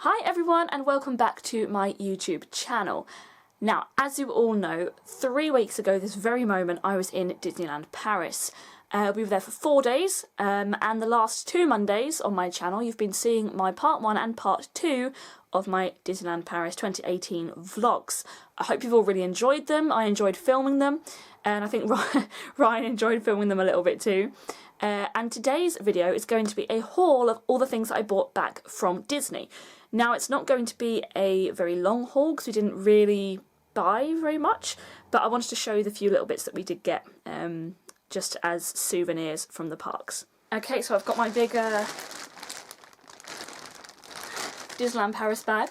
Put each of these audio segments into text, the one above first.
Hi everyone and welcome back to my YouTube channel. Now, as you all know, 3 weeks ago this very moment I was in Disneyland Paris. We were there for 4 days and the last 2 Mondays on my channel you've been seeing my part 1 and part 2 of my Disneyland Paris 2018 vlogs. I hope you've all really enjoyed them. I enjoyed filming them and I think Ryan enjoyed filming them a little bit too. And today's video is going to be a haul of all the things that I bought back from Disney. Now, it's not going to be a very long haul because we didn't really buy very much, but I wanted to show you the few little bits that we did get just as souvenirs from the parks. Okay, so I've got my big Disneyland Paris bag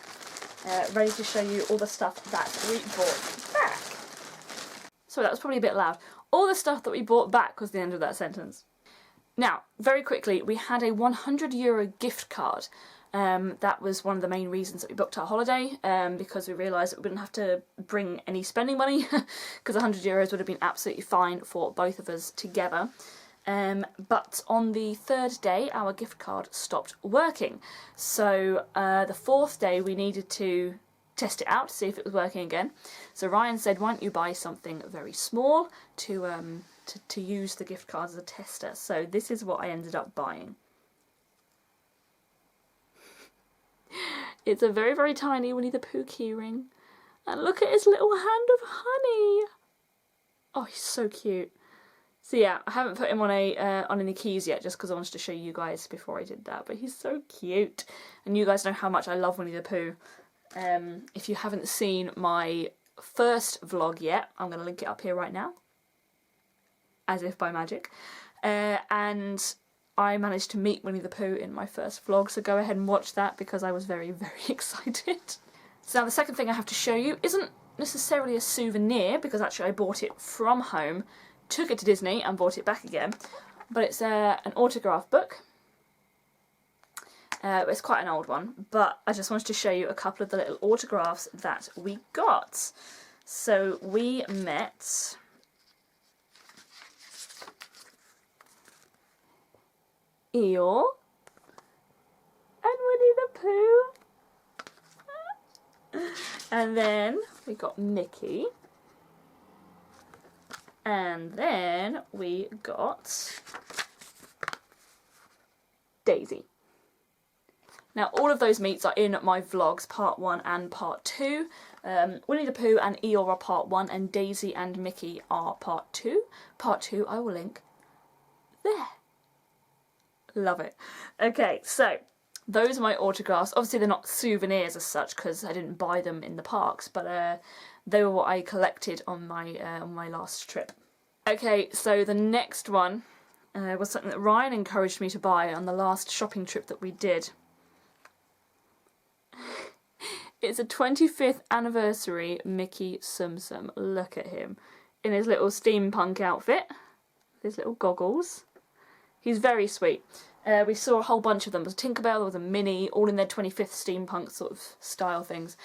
ready to show you all the stuff that we bought back. So that was probably a bit loud. All the stuff that we bought back was the end of that sentence. Now, very quickly, we had a €100 gift card. That was one of the main reasons that we booked our holiday, because we realised that we wouldn't have to bring any spending money, because €100 would have been absolutely fine for both of us together. But on the 3rd day, our gift card stopped working. So the 4th day, we needed to test it out to see if it was working again. So Ryan said, why don't you buy something very small to use the gift card as a tester. So this is what I ended up buying. It's a very, very tiny Winnie the Pooh keyring. And look at his little hand of honey. Oh, he's so cute. So yeah, I haven't put him on any keys yet just because I wanted to show you guys before I did that. But he's so cute. And you guys know how much I love Winnie the Pooh. If you haven't seen my first vlog yet, I'm going to link it up here right now. As if by magic. And I managed to meet Winnie the Pooh in my first vlog, so go ahead and watch that because I was very, very excited. So now the second thing I have to show you isn't necessarily a souvenir, because actually I bought it from home, took it to Disney and bought it back again, but it's an autograph book. It's quite an old one, but I just wanted to show you a couple of the little autographs that we got. So we met Eeyore and Winnie the Pooh, and then we got Mickey, and then we got Daisy. Now all of those meets are in my vlogs, part 1 and part 2. Winnie the Pooh and Eeyore are part 1 and Daisy and Mickey are part 2. Part 2 I will link there. Love it. Okay, so those are my autographs. Obviously they're not souvenirs as such because I didn't buy them in the parks, but they were what I collected on my last trip. Okay, so the next one was something that Ryan encouraged me to buy on the last shopping trip that we did. It's a 25th anniversary Mickey Tsum Tsum. Look at him in his little steampunk outfit, his little goggles. He's very sweet. We saw a whole bunch of them. There was a Tinkerbell, there was a Minnie, all in their 25th steampunk sort of style things.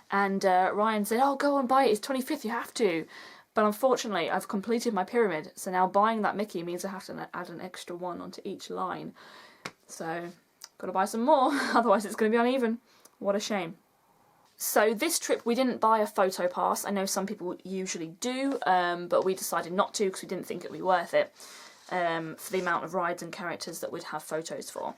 And Ryan said, oh, go and buy it, it's 25th, you have to. But unfortunately, I've completed my pyramid, so now buying that Mickey means I have to add an extra one onto each line. So, gotta buy some more, otherwise it's going to be uneven. What a shame. So this trip we didn't buy a photo pass. I know some people usually do, but we decided not to because we didn't think it would be worth it. For the amount of rides and characters that we'd have photos for.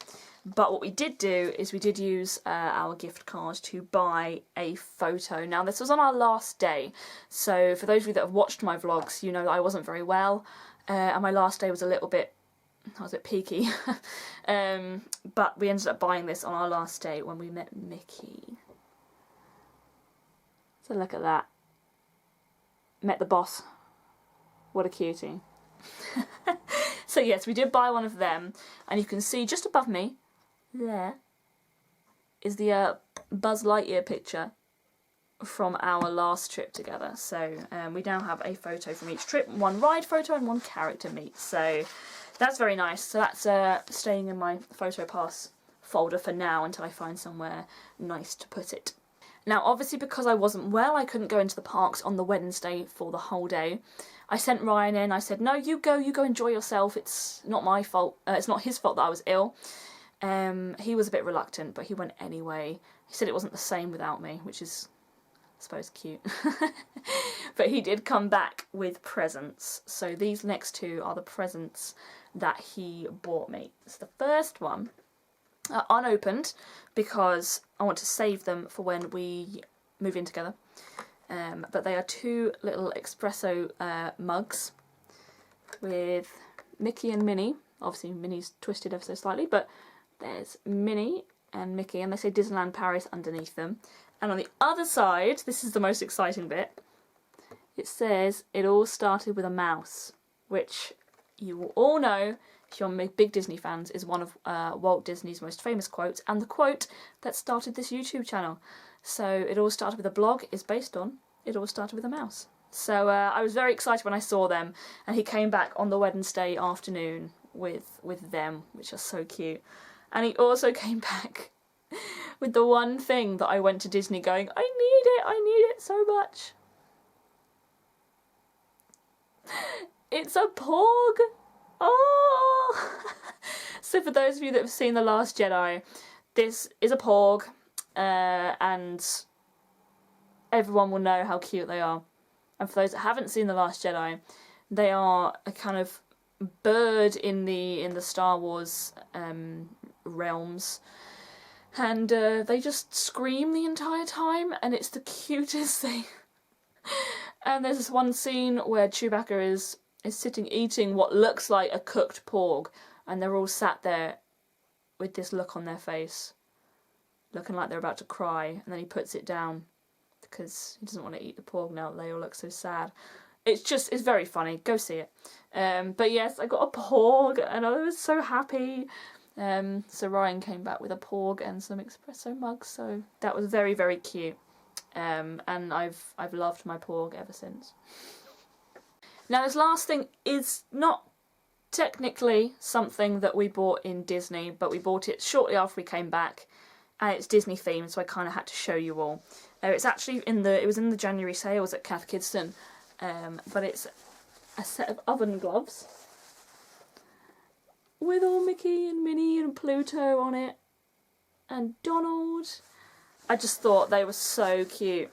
But what we did do is we did use our gift card to buy a photo. Now this was on our last day, so for those of you that have watched my vlogs, you know that I wasn't very well, and my last day was a little bit, I was a bit peaky. But we ended up buying this on our last day when we met Mickey. So look at that. Met the boss. What a cutie. So yes, we did buy one of them, and you can see just above me, there, is the Buzz Lightyear picture from our last trip together. So we now have a photo from each trip, one ride photo and one character meet. So that's very nice. So that's staying in my photo pass folder for now until I find somewhere nice to put it. Now obviously because I wasn't well, I couldn't go into the parks on the Wednesday for the whole day. I sent Ryan in, I said, no, you go enjoy yourself, it's not my fault, it's not his fault that I was ill. He was a bit reluctant, but he went anyway. He said it wasn't the same without me, which is, I suppose, cute. But he did come back with presents. So these next two are the presents that he bought me. So the first one, unopened, because I want to save them for when we move in together. But they are two little espresso mugs with Mickey and Minnie. Obviously Minnie's twisted ever so slightly, but there's Minnie and Mickey, and they say Disneyland Paris underneath them. And on the other side, this is the most exciting bit, it says it all started with a mouse, which you will all know, if you're big Disney fans, is one of Walt Disney's most famous quotes, and the quote that started this YouTube channel. So it all started with a blog is based on it all started with a mouse. So I was very excited when I saw them, and he came back on the Wednesday afternoon with them, which are so cute. And he also came back with the one thing that I went to Disney going, I need it so much. It's a porg! Oh! So for those of you that have seen The Last Jedi, this is a porg, and everyone will know how cute they are. And for those that haven't seen The Last Jedi, they are a kind of bird in the Star Wars realms, and they just scream the entire time, and it's the cutest thing. And there's this one scene where Chewbacca is sitting eating what looks like a cooked porg, and they're all sat there with this look on their face, looking like they're about to cry, and then he puts it down because he doesn't want to eat the porg now that they all look so sad. It's very funny. Go see it. But yes, I got a porg and I was so happy. So Ryan came back with a porg and some espresso mugs, so that was very, very cute. And I've loved my porg ever since. Now this last thing is not technically something that we bought in Disney, but we bought it shortly after we came back, and it's Disney themed, so I kind of had to show you all. It's actually it was in the January sales at Cath Kidston. But it's a set of oven gloves with all Mickey and Minnie and Pluto on it, and Donald. I just thought they were so cute.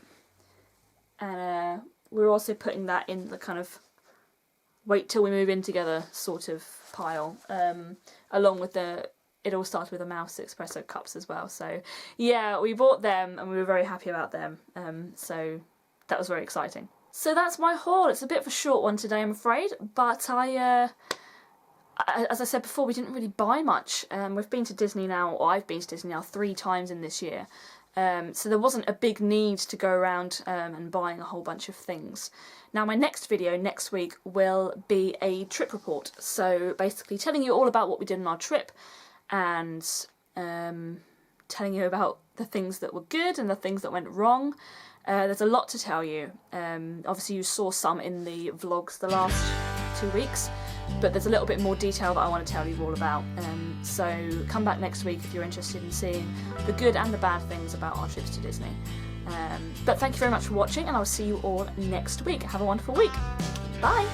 And we're also putting that in the kind of wait till we move in together sort of pile, along with the it all started with a mouse espresso cups as well. So yeah, we bought them and we were very happy about them. So that was very exciting. So that's my haul. It's a bit of a short one today, I'm afraid, but as I said before, we didn't really buy much. We've been to Disney now, or I've been to Disney now 3 times in this year, so there wasn't a big need to go around and buying a whole bunch of things. Now my next video next week will be a trip report, so basically telling you all about what we did on our trip, and telling you about the things that were good and the things that went wrong. There's a lot to tell you. Obviously you saw some in the vlogs the last 2 weeks, but there's a little bit more detail that I want to tell you all about. So come back next week if you're interested in seeing the good and the bad things about our trips to Disney. But thank you very much for watching, and I'll see you all next week. Have a wonderful week. Bye!